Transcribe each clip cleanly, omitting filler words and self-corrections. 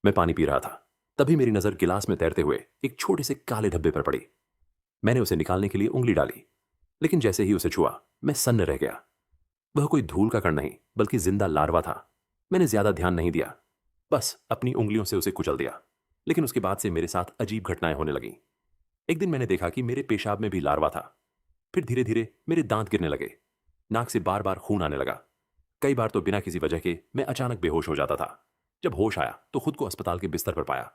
मैं पानी पी रहा था। तभी मेरी नज़र गिलास में तैरते हुए एक छोटे से काले धब्बे पर पड़ी। मैंने उसे निकालने के लिए उंगली डाली, लेकिन जैसे ही उसे छुआ, मैं सन्न रह गया। वह कोई धूल का कण नहीं, बल्कि जिंदा लार्वा था। मैंने ज्यादा ध्यान नहीं दिया, बस अपनी उंगलियों से उसे कुचल दिया। लेकिन उसके बाद से मेरे साथ अजीब घटनाएं होने लगीं। एक दिन मैंने देखा कि मेरे पेशाब में भी लार्वा था। फिर धीरे धीरे मेरे दांत गिरने लगे, नाक से बार बार खून आने लगा। कई बार तो बिना किसी वजह के मैं अचानक बेहोश हो जाता था। जब होश आया तो खुद को अस्पताल के बिस्तर पर पाया।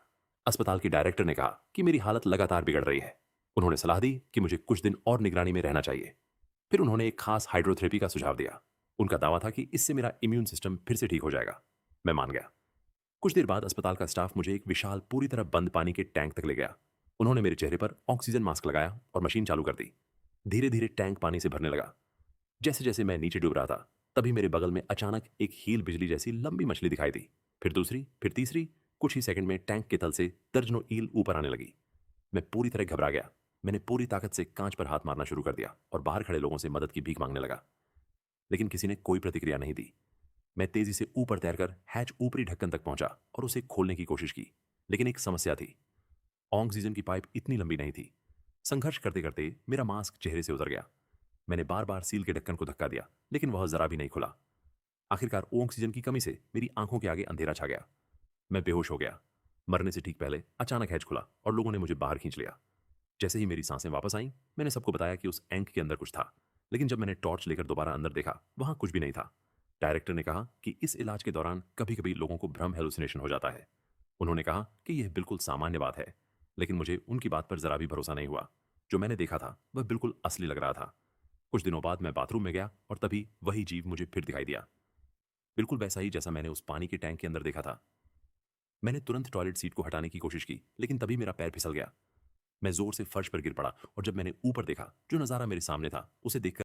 अस्पताल की डायरेक्टर ने कहा कि मेरी हालत लगातार बिगड़ रही है। उन्होंने सलाह दी कि मुझे कुछ दिन और निगरानी में रहना चाहिए। फिर उन्होंने एक खास हाइड्रोथेरेपी का सुझाव दिया। उनका दावा था कि इससे मेरा इम्यून सिस्टम फिर से ठीक हो जाएगा। मैं मान गया। कुछ देर बाद अस्पताल का स्टाफ मुझे एक विशाल पूरी तरह बंद पानी के टैंक तक ले गया। उन्होंने मेरे चेहरे पर ऑक्सीजन मास्क लगाया और मशीन चालू कर दी। धीरे धीरे टैंक पानी से भरने लगा। जैसे जैसे मैं नीचे डूब रहा था, तभी मेरे बगल में अचानक एक हील बिजली जैसी लंबी मछली दिखाई दी। फिर दूसरी, फिर तीसरी। कुछ ही सेकंड में टैंक के तल से दर्जनों ईल ऊपर आने लगी। मैं पूरी तरह घबरा गया। मैंने पूरी ताकत से कांच पर हाथ मारना शुरू कर दिया और बाहर खड़े लोगों से मदद की भीख मांगने लगा। लेकिन किसी ने कोई प्रतिक्रिया नहीं दी। मैं तेजी से ऊपर तैरकर हैच ऊपरी ढक्कन तक पहुंचा और उसे खोलने की कोशिश की। लेकिन एक समस्या थी। ऑक्सीजन की पाइप इतनी लंबी नहीं थी। संघर्ष करते करते मेरा मास्क चेहरे से उतर गया। मैंने बार बार सील के ढक्कन को धक्का दिया, लेकिन वह जरा भी नहीं खुला। आखिरकार ऑक्सीजन की कमी से मेरी आंखों के आगे अंधेरा छा गया। मैं बेहोश हो गया। मरने से ठीक पहले अचानक हैच खुला और लोगों ने मुझे बाहर खींच लिया। जैसे ही मेरी सांसें वापस आईं, मैंने सबको बताया कि उस एंक के अंदर कुछ था। लेकिन जब मैंने टॉर्च लेकर दोबारा अंदर देखा, वहां कुछ भी नहीं था। डायरेक्टर ने कहा कि इस इलाज के दौरान कभी कभी लोगों को भ्रम हेलुसिनेशन हो जाता है। उन्होंने कहा कि यह बिल्कुल सामान्य बात है। लेकिन मुझे उनकी बात पर जरा भी भरोसा नहीं हुआ। जो मैंने देखा था वह बिल्कुल असली लग रहा था। कुछ दिनों बाद मैं बाथरूम में गया और तभी वही जीव मुझे फिर दिखाई दिया। बिल्कुल वैसा ही जैसा मैंने उस पानी के टैंक के अंदर देखा था। मैंने तुरंत टॉयलेट सीट को हटाने की कोशिश की, लेकिन तभी मेरा पैर फिसल गया। मैं जोर से फर्श पर गिर पड़ा और जब मैंने ऊपर देखा, जो नजारा मेरे सामने था, उसे देखकर